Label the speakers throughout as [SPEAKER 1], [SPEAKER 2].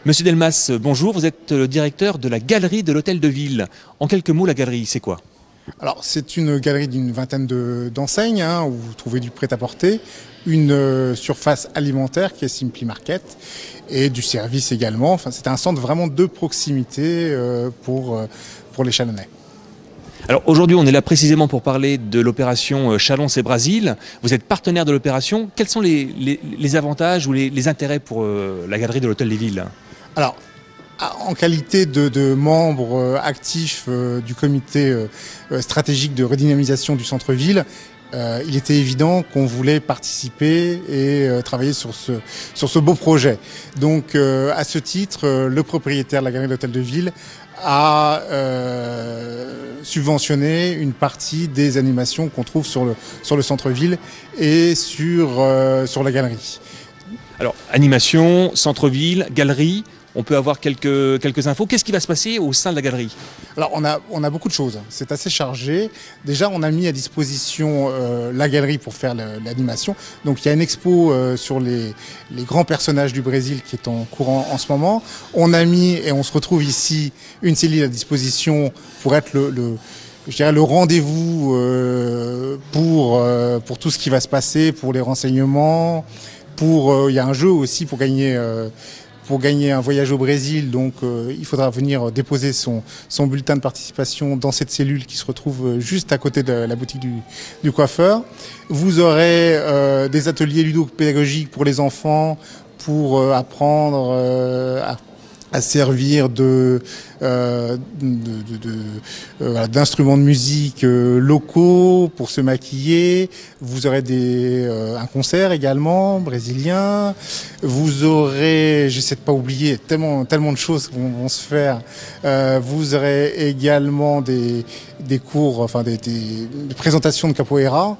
[SPEAKER 1] Monsieur Delmas, bonjour, vous êtes le directeur de la galerie de l'Hôtel de Ville. En quelques mots, la galerie, c'est quoi?
[SPEAKER 2] Alors, c'est une galerie d'une vingtaine d'enseignes où vous trouvez du prêt-à-porter, une surface alimentaire qui est Simply Market et du service également. Enfin, c'est un centre vraiment de proximité pour les Chalonnais.
[SPEAKER 1] Alors aujourd'hui, on est là précisément pour parler de l'opération Chalon c'est Brasil. Vous êtes partenaire de l'opération. Quels sont les avantages ou les intérêts pour la galerie de l'Hôtel des Villes?
[SPEAKER 2] Alors, en qualité de membre actif du comité stratégique de redynamisation du centre-ville, il était évident qu'on voulait participer et travailler sur ce beau projet. Donc, à ce titre, le propriétaire de la galerie de l'Hôtel de Ville a subventionné une partie des animations qu'on trouve sur le centre-ville et sur la galerie.
[SPEAKER 1] Alors, animation, centre-ville, galerie. On peut avoir quelques infos. Qu'est-ce qui va se passer au sein de la galerie?
[SPEAKER 2] Alors on a beaucoup de choses, c'est assez chargé. Déjà on a mis à disposition la galerie pour faire l'animation. Donc il y a une expo sur les grands personnages du Brésil qui est en courant en ce moment. On a mis, et on se retrouve ici, une cellule à disposition pour être je dirais le rendez-vous pour tout ce qui va se passer, pour les renseignements, il y a un jeu aussi pour gagner un voyage au Brésil, donc il faudra venir déposer son bulletin de participation dans cette cellule qui se retrouve juste à côté de la boutique du coiffeur. Vous aurez des ateliers ludopédagogiques pour les enfants, pour apprendre à servir d'instruments de musique locaux pour se maquiller. Vous aurez un concert également brésilien. Vous aurez, j'essaie de pas oublier, tellement de choses vont se faire. Vous aurez également des cours, enfin des présentations de capoeira.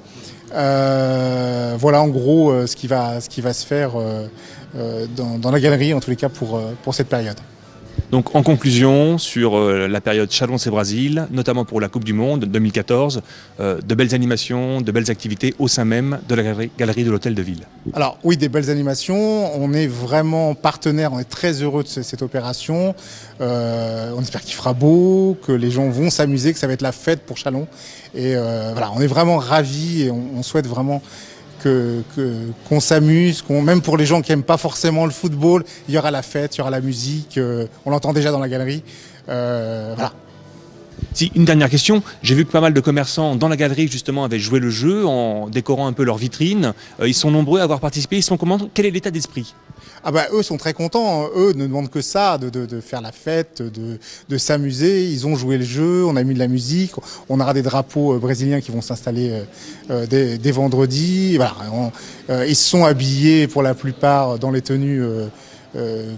[SPEAKER 2] Voilà en gros ce qui va se faire dans la galerie, en tous les cas pour cette période.
[SPEAKER 1] Donc en conclusion, sur la période Chalon c'est Brasil, notamment pour la Coupe du Monde 2014, de belles animations, de belles activités au sein même de la galerie de l'Hôtel de Ville.
[SPEAKER 2] Alors oui, des belles animations, on est vraiment partenaire, on est très heureux de cette opération. On espère qu'il fera beau, que les gens vont s'amuser, que ça va être la fête pour Chalon. Et voilà, on est vraiment ravis et on souhaite vraiment qu'on s'amuse, même pour les gens qui n'aiment pas forcément le football, il y aura la fête, il y aura la musique, on l'entend déjà dans la galerie. Voilà.
[SPEAKER 1] Si, une dernière question, j'ai vu que pas mal de commerçants dans la galerie justement avaient joué le jeu en décorant un peu leur vitrine. Ils sont nombreux à avoir participé, ils sont comment? Quel est l'état d'esprit?
[SPEAKER 2] Ah bah eux sont très contents, eux ne demandent que ça, de faire la fête, de s'amuser. Ils ont joué le jeu, on a mis de la musique, on aura des drapeaux brésiliens qui vont s'installer dès vendredi. Voilà, ils se sont habillés pour la plupart dans les tenues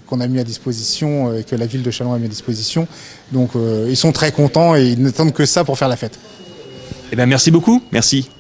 [SPEAKER 2] qu'on a mis à disposition et que la ville de Chalon a mis à disposition. Donc ils sont très contents et ils n'attendent que ça pour faire la fête.
[SPEAKER 1] Eh bien merci beaucoup, merci.